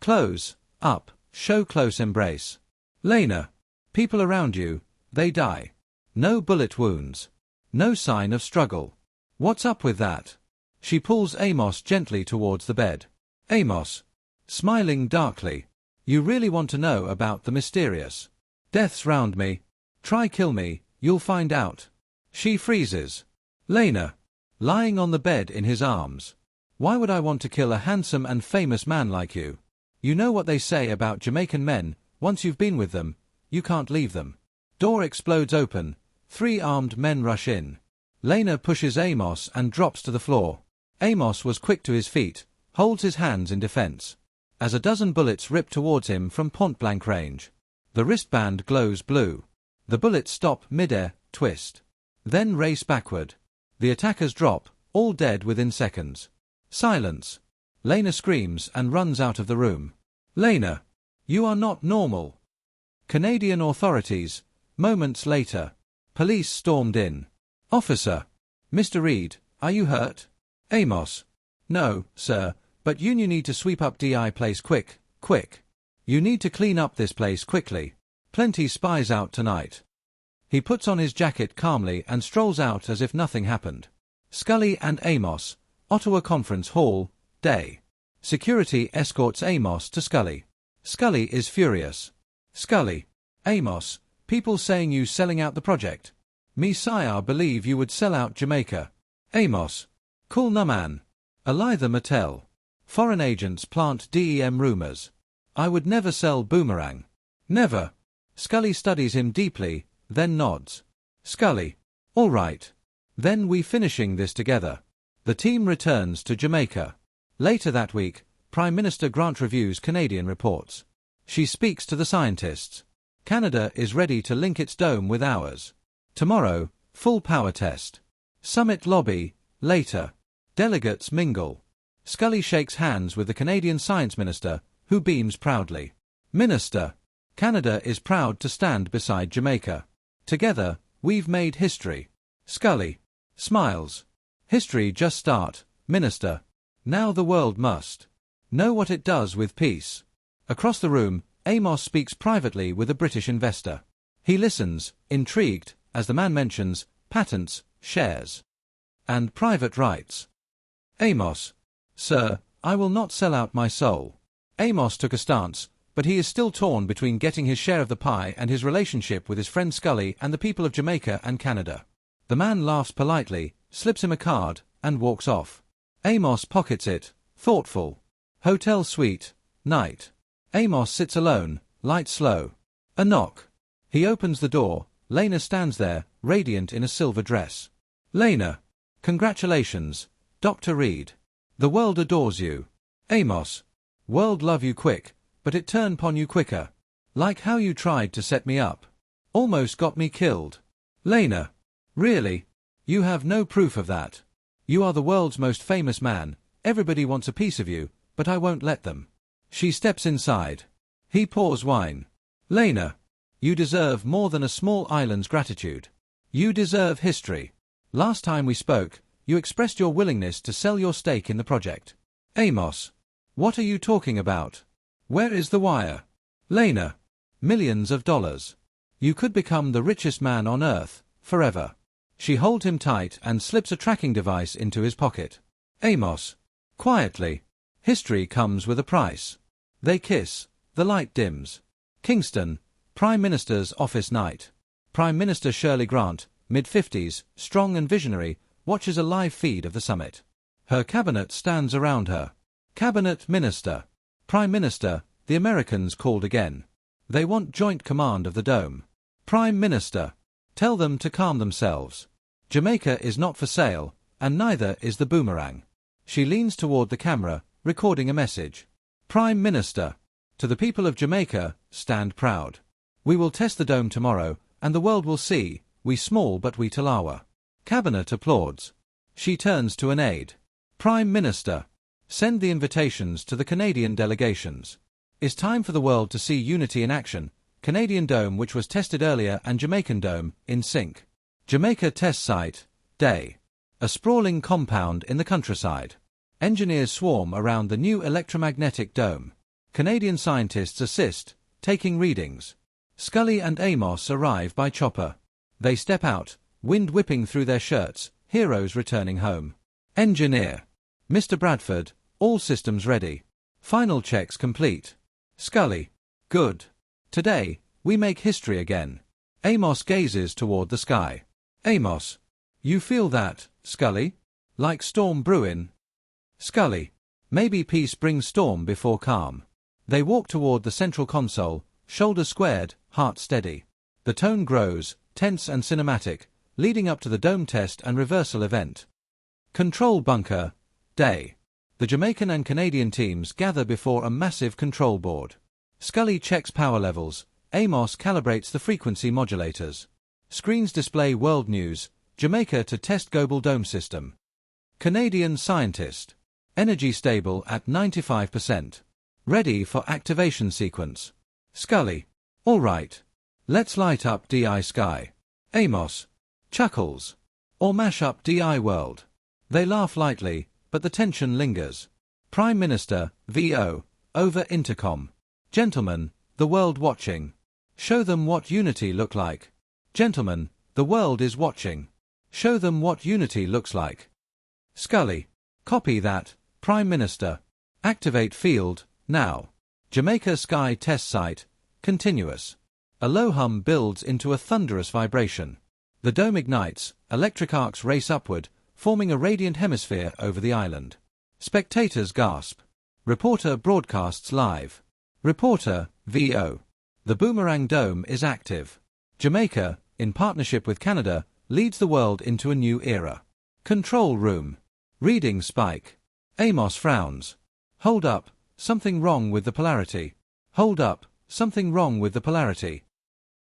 S3: Close up, show close embrace. Lena, people around you, they die. No bullet wounds. No sign of struggle. What's up with that? She pulls Amos gently towards the bed. Amos, smiling darkly. You really want to know about the mysterious deaths round me? Try kill me, you'll find out. She freezes. Lena, lying on the bed in his arms. Why would I want to kill a handsome and famous man like you? You know what they say about Jamaican men, once you've been with them, you can't leave them. Door explodes open. 3 armed men rush in. Lena pushes Amos and drops to the floor. Amos was quick to his feet, holds his hands in defense. As a dozen bullets rip towards him from point-blank range. The wristband glows blue. The bullets stop mid-air, twist. Then race backward. The attackers drop, all dead within seconds. Silence. Lena screams and runs out of the room. Lena, you are not normal. Canadian authorities. Moments later. Police stormed in. Officer. Mr. Reed, are you hurt? Amos. No, sir, but you need to sweep up DI place quick, quick. You need to clean up this place quickly. Plenty spies out tonight. He puts on his jacket calmly and strolls out as if nothing happened. Scully and Amos. Ottawa Conference Hall, day. Security escorts Amos to Scully. Scully is furious. Scully. Amos, people saying you selling out the project. Me sire believe you would sell out Jamaica. Amos. Cool naman. Elitha Mattel. Foreign agents plant DEM rumors. I would never sell Boomerang. Never. Scully studies him deeply, then nods. Scully. All right. Then we finishing this together. The team returns to Jamaica. Later that week, Prime Minister Grant reviews Canadian reports. She speaks to the scientists. Canada is ready to link its dome with ours. Tomorrow, full power test. Summit lobby, later. Delegates mingle. Scully shakes hands with the Canadian Science Minister, who beams proudly. Minister, Canada is proud to stand beside Jamaica. Together, we've made history. Scully smiles. History just start, Minister. Now the world must know what it does with peace. Across the room, Amos speaks privately with a British investor. He listens, intrigued, as the man mentions patents, shares, and private rights. Amos. Sir, I will not sell out my soul. Amos took a stance, but he is still torn between getting his share of the pie and his relationship with his friend Scully and the people of Jamaica and Canada. The man laughs politely, slips him a card, and walks off. Amos pockets it, thoughtful. Hotel suite, night. Amos sits alone, light slow. A knock. He opens the door. Lena stands there, radiant in a silver dress. Lena. Congratulations, Dr. Reed. The world adores you. Amos. World love you quick, but it turn pon you quicker. Like how you tried to set me up. Almost got me killed. Lena. Really? You have no proof of that. You are the world's most famous man. Everybody wants a piece of you, but I won't let them. She steps inside. He pours wine. Lena. You deserve more than a small island's gratitude. You deserve history. Last time we spoke, you expressed your willingness to sell your stake in the project. Amos. What are you talking about? Where is the wire? Lena. Millions of dollars. You could become the richest man on earth, forever. She holds him tight and slips a tracking device into his pocket. Amos. Quietly. History comes with a price. They kiss. The light dims. Kingston. Prime Minister's office night. Prime Minister Shirley Grant, mid-50s, strong and visionary, watches a live feed of the summit. Her cabinet stands around her. Cabinet Minister. Prime Minister, the Americans called again. They want joint command of the dome. Prime Minister. Tell them to calm themselves. Jamaica is not for sale, and neither is the Boomerang. She leans toward the camera, recording a message. Prime Minister. To the people of Jamaica, stand proud. We will test the dome tomorrow, and the world will see, we small but we Talawa. Cabinet applauds. She turns to an aide. Prime Minister. Send the invitations to the Canadian delegations. It's time for the world to see unity in action. Canadian Dome which was tested earlier and Jamaican Dome, in sync. Jamaica Test Site, Day. A sprawling compound in the countryside. Engineers swarm around the new electromagnetic dome. Canadian scientists assist, taking readings. Scully and Amos arrive by chopper. They step out, wind whipping through their shirts, heroes returning home. Engineer. Mr. Bradford, all systems ready. Final checks complete. Scully. Good. Today, we make history again. Amos gazes toward the sky. Amos. You feel that, Scully? Like storm brewin'? Scully. Maybe peace brings storm before calm. They walk toward the central console, shoulders squared, heart steady. The tone grows, tense and cinematic, leading up to the dome test and reversal event. Control bunker, Day. The Jamaican and Canadian teams gather before a massive control board. Scully checks power levels, Amos calibrates the frequency modulators. Screens display world news, Jamaica to test global dome system. Canadian scientist. Energy stable at 95%. Ready for activation sequence. Scully. All right. Let's light up DI sky. Amos. Chuckles. Or mash up DI world. They laugh lightly, but the tension lingers. Prime Minister, VO, over intercom. Gentlemen, the world watching. Show them what unity look like. Gentlemen, the world is watching. Show them what unity looks like. Scully. Copy that, Prime Minister. Activate field, now. Jamaica Sky Test Site, continuous. A low hum builds into a thunderous vibration. The dome ignites, electric arcs race upward, forming a radiant hemisphere over the island. Spectators gasp. Reporter broadcasts live. Reporter, VO. The Boomerang Dome is active. Jamaica, in partnership with Canada, leads the world into a new era. Control room. Reading spike. Amos frowns. Hold up, something wrong with the polarity. Hold up, something wrong with the polarity.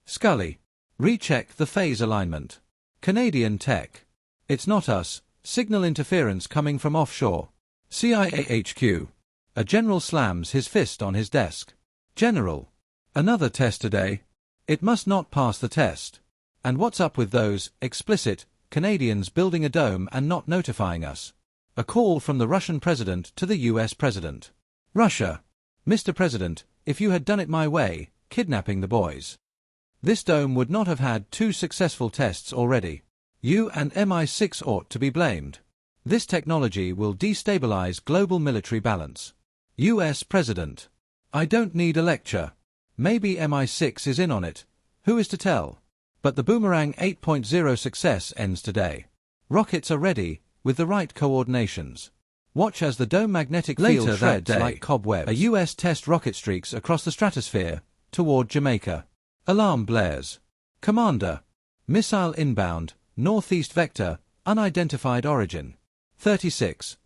S3: Scully. Recheck the phase alignment. Canadian tech. It's not us, signal interference coming from offshore. CIA HQ. A general slams his fist on his desk. General. Another test today. It must not pass the test. And what's up with those, explicit, Canadians building a dome and not notifying us? A call from the Russian president to the US president. Russia. Mr. President, if you had done it my way, kidnapping the boys. This dome would not have had 2 successful tests already. You and MI6 ought to be blamed. This technology will destabilize global military balance. US President. I don't need a lecture. Maybe MI6 is in on it. Who is to tell? But the Boomerang 8.0 success ends today. Rockets are ready, with the right coordinations. Watch as the dome magnetic field shreds like cobwebs. A US test rocket streaks across the stratosphere, toward Jamaica. Alarm blares. Commander. Missile inbound, northeast vector, unidentified origin. 36.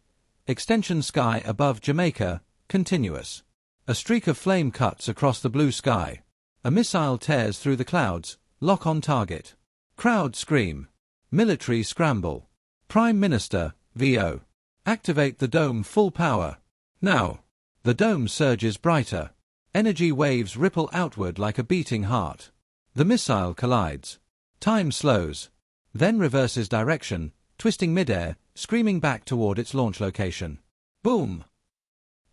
S3: Extension sky above Jamaica, continuous. A streak of flame cuts across the blue sky. A missile tears through the clouds, lock on target. Crowd scream. Military scramble. Prime Minister, VO. Activate the dome full power. Now. The dome surges brighter. Energy waves ripple outward like a beating heart. The missile collides. Time slows. Then reverses direction, twisting midair, screaming back toward its launch location. Boom!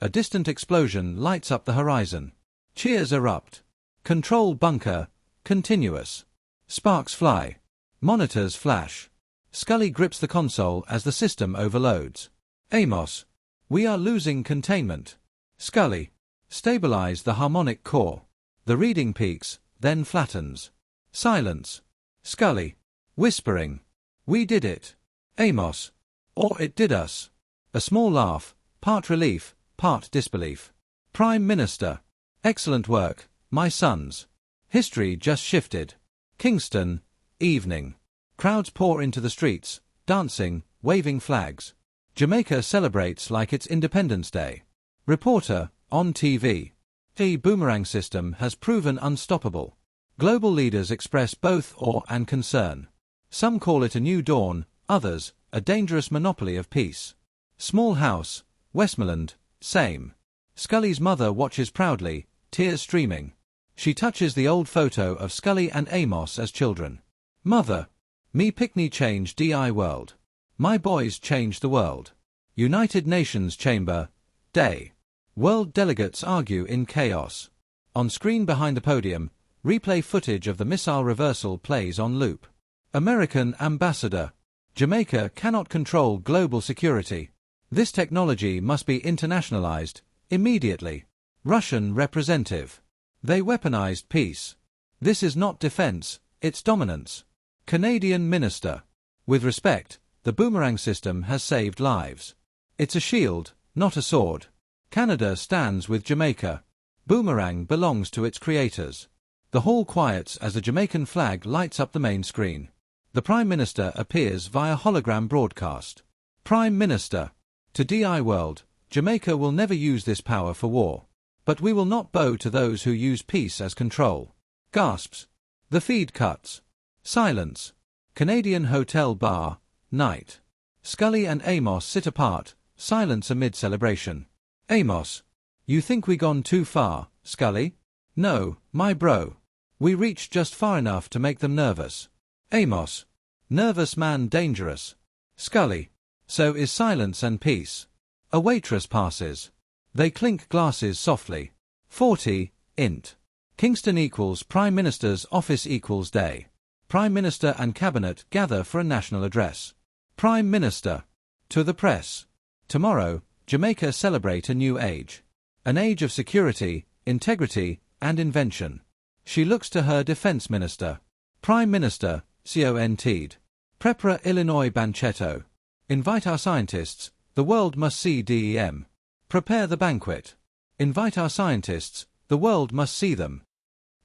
S3: A distant explosion lights up the horizon. Cheers erupt. Control bunker, continuous. Sparks fly. Monitors flash. Scully grips the console as the system overloads. Amos. We are losing containment. Scully. Stabilize the harmonic core. The reading peaks, then flattens. Silence. Scully. Whispering. We did it. Amos. Or it did us. A small laugh, part relief, part disbelief. Prime Minister. Excellent work, my sons. History just shifted. Kingston, evening. Crowds pour into the streets, dancing, waving flags. Jamaica celebrates like it's Independence Day. Reporter, on TV. The Boomerang system has proven unstoppable. Global leaders express both awe and concern. Some call it a new dawn, others, a dangerous monopoly of peace. Small house, Westmoreland, same. Scully's mother watches proudly, tears streaming. She touches the old photo of Scully and Amos as children. Mother. Me Pickney change DI world. My boys change the world. United Nations Chamber. Day. World delegates argue in chaos. On screen behind the podium, replay footage of the missile reversal plays on loop. American ambassador. Jamaica cannot control global security. This technology must be internationalized, immediately. Russian representative. They weaponized peace. This is not defense, it's dominance. Canadian minister. With respect, the boomerang system has saved lives. It's a shield, not a sword. Canada stands with Jamaica. Boomerang belongs to its creators. The hall quiets as the Jamaican flag lights up the main screen. The Prime Minister appears via hologram broadcast. Prime Minister. To DI World, Jamaica will never use this power for war. But we will not bow to those who use peace as control. Gasps. The feed cuts. Silence. Canadian hotel bar. Night. Scully and Amos sit apart, silence amid celebration. Amos. You think we gone too far, Scully? No, my bro. We reached just far enough to make them nervous. Amos. Nervous man dangerous. Scully. So is silence and peace. A waitress passes. They clink glasses softly. 40, int. Kingston equals Prime Minister's office equals day. Prime Minister and Cabinet gather for a national address. Prime Minister. To the press. Tomorrow, Jamaica celebrate a new age. An age of security, integrity, and invention. She looks to her defense minister. Prime Minister, CONT'd. Prepara Illinois Banchetto. Invite our scientists, the world must see DEM. Prepare the banquet. Invite our scientists, the world must see them.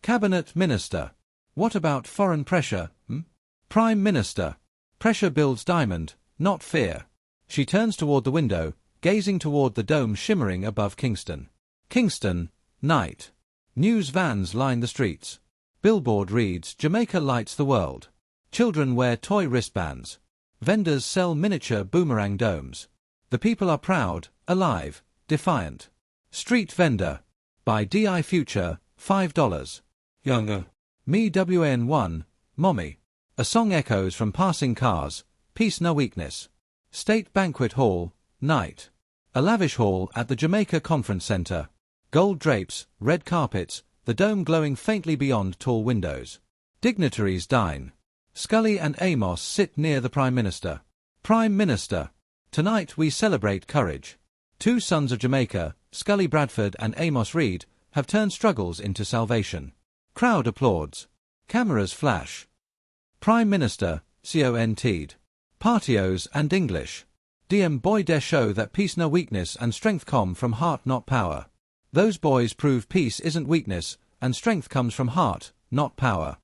S3: Cabinet Minister. What about foreign pressure, Prime Minister. Pressure builds diamond, not fear. She turns toward the window, gazing toward the dome shimmering above Kingston. Kingston, night. News vans line the streets. Billboard reads, Jamaica lights the world. Children wear toy wristbands. Vendors sell miniature boomerang domes. The people are proud, alive, defiant. Street vendor. By DI Future, $5. Younger. Me WN1, Mommy. A song echoes from passing cars, peace no weakness. State Banquet Hall, night. A lavish hall at the Jamaica Conference Center. Gold drapes, red carpets, the dome glowing faintly beyond tall windows. Dignitaries dine. Scully and Amos sit near the Prime Minister. Prime Minister. Tonight we celebrate courage. Two sons of Jamaica, Scully Bradford and Amos Reed, have turned struggles into salvation. Crowd applauds. Cameras flash. Prime Minister, CONT'd. Partios and English. DM boy dare show that peace no weakness and strength come from heart not power. Those boys prove peace isn't weakness, and strength comes from heart, not power.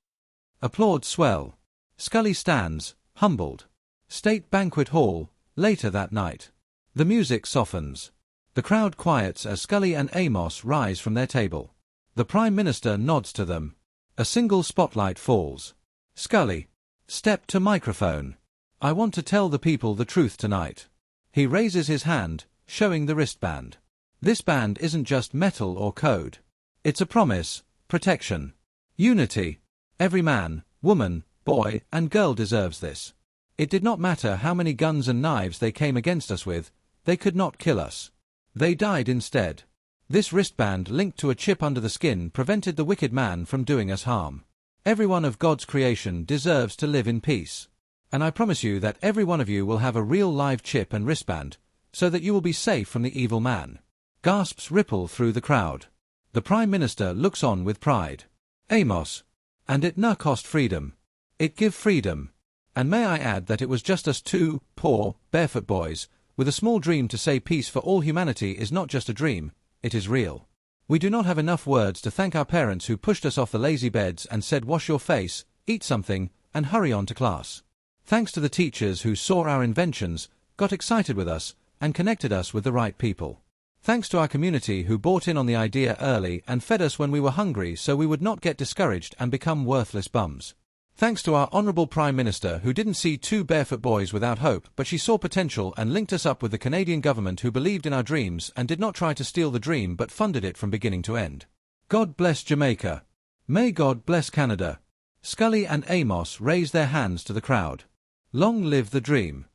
S3: Applauds swell. Scully stands, humbled. State Banquet Hall, later that night. The music softens. The crowd quiets as Scully and Amos rise from their table. The Prime Minister nods to them. A single spotlight falls. Scully. Step to microphone. I want to tell the people the truth tonight. He raises his hand, showing the wristband. This band isn't just metal or code. It's a promise, protection, unity. Every man, woman, boy, and girl deserves this. It did not matter how many guns and knives they came against us with, they could not kill us. They died instead. This wristband linked to a chip under the skin prevented the wicked man from doing us harm. Every one of God's creation deserves to live in peace. And I promise you that every one of you will have a real live chip and wristband, so that you will be safe from the evil man. Gasps ripple through the crowd. The Prime Minister looks on with pride. Amos. And it na cost freedom. It give freedom. And may I add that it was just us two, poor, barefoot boys, with a small dream to say peace for all humanity is not just a dream, it is real. We do not have enough words to thank our parents who pushed us off the lazy beds and said wash your face, eat something, and hurry on to class. Thanks to the teachers who saw our inventions, got excited with us, and connected us with the right people. Thanks to our community who bought in on the idea early and fed us when we were hungry so we would not get discouraged and become worthless bums. Thanks to our Honourable Prime Minister who didn't see two barefoot boys without hope, but she saw potential and linked us up with the Canadian government who believed in our dreams and did not try to steal the dream but funded it from beginning to end. God bless Jamaica. May God bless Canada. Scully and Amos raise their hands to the crowd. Long live the dream.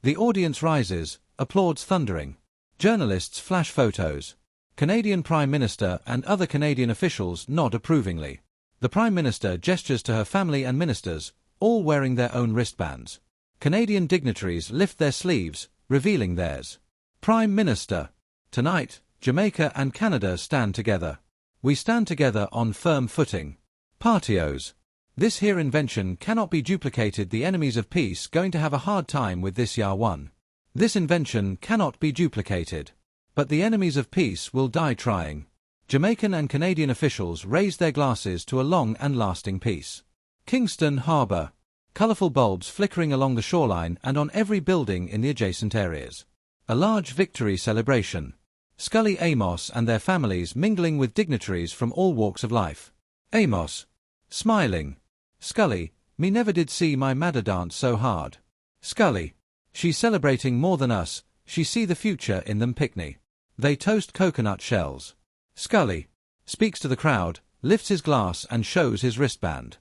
S3: The audience rises, applauds thundering. Journalists flash photos. Canadian Prime Minister and other Canadian officials nod approvingly. The Prime Minister gestures to her family and ministers, all wearing their own wristbands. Canadian dignitaries lift their sleeves, revealing theirs. Prime Minister. Tonight, Jamaica and Canada stand together. We stand together on firm footing. Partios. This here invention cannot be duplicated. The enemies of peace going to have a hard time with this one. This invention cannot be duplicated. But the enemies of peace will die trying. Jamaican and Canadian officials raise their glasses to a long and lasting peace. Kingston Harbour. Colourful bulbs flickering along the shoreline and on every building in the adjacent areas. A large victory celebration. Scully Amos and their families mingling with dignitaries from all walks of life. Amos. Smiling. Scully, me never did see my madder dance so hard. Scully. She's celebrating more than us, she see the future in them picnic. They toast coconut shells. Scully. Speaks to the crowd, lifts his glass and shows his wristband.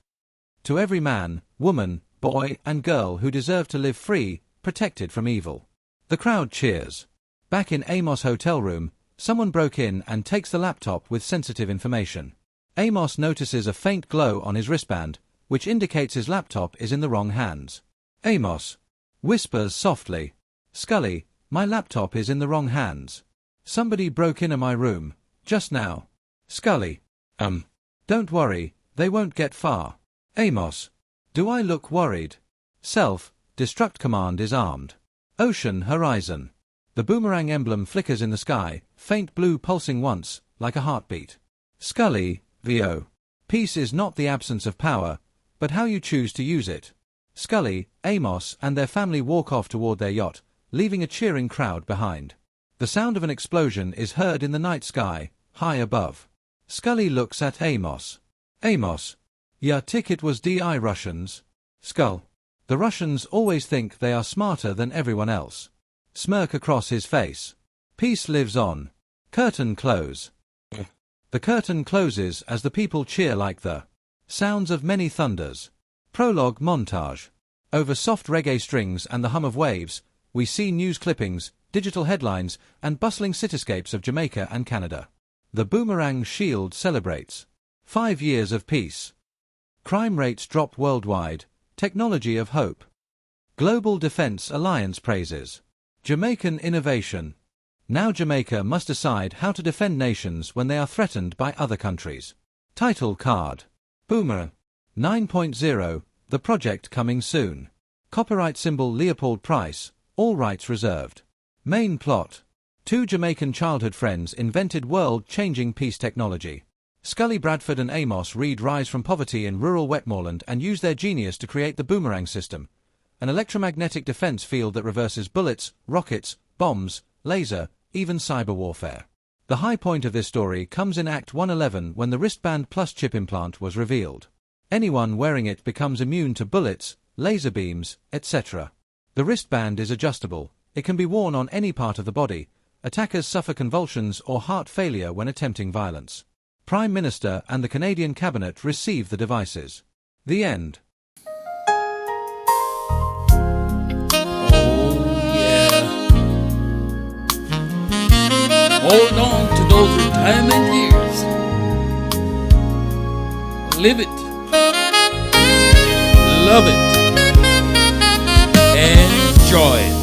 S3: To every man, woman, boy and girl who deserve to live free, protected from evil. The crowd cheers. Back in Amos' hotel room, someone broke in and takes the laptop with sensitive information. Amos notices a faint glow on his wristband, which indicates his laptop is in the wrong hands. Amos. Whispers softly. Scully, my laptop is in the wrong hands. Somebody broke into my room, just now. Scully. Don't worry, they won't get far. Amos. Do I look worried? Self-destruct command is armed. Ocean horizon. The boomerang emblem flickers in the sky, faint blue pulsing once, like a heartbeat. Scully, VO. Peace is not the absence of power, but how you choose to use it. Scully, Amos and their family walk off toward their yacht, leaving a cheering crowd behind. The sound of an explosion is heard in the night sky, high above. Scully looks at Amos. Amos. Ya ticket was DI Russians. Skull. The Russians always think they are smarter than everyone else. Smirk across his face. Peace lives on. Curtain close. The curtain closes as the people cheer like the sounds of many thunders. Prologue montage. Over soft reggae strings and the hum of waves, we see news clippings, digital headlines, and bustling cityscapes of Jamaica and Canada. The Boomerang Shield celebrates 5 years of peace. Crime rates drop worldwide. Technology of hope. Global Defense Alliance praises Jamaican innovation. Now Jamaica must decide how to defend nations when they are threatened by other countries. Title card. Boomer 9.0, the project coming soon. Copyright symbol Leopold Price, all rights reserved. Main plot. 2 Jamaican childhood friends invented world-changing peace technology. Scully Bradford and Amos Reed rise from poverty in rural Westmoreland and use their genius to create the Boomerang system, an electromagnetic defense field that reverses bullets, rockets, bombs, laser, even cyber warfare. The high point of this story comes in Act 111 when the wristband plus chip implant was revealed. Anyone wearing it becomes immune to bullets, laser beams, etc. The wristband is adjustable. It can be worn on any part of the body. Attackers suffer convulsions or heart failure when attempting violence. Prime Minister and the Canadian Cabinet receive the devices. The end.
S1: Hold on to those retirement years. Live it. Love it. Enjoy it.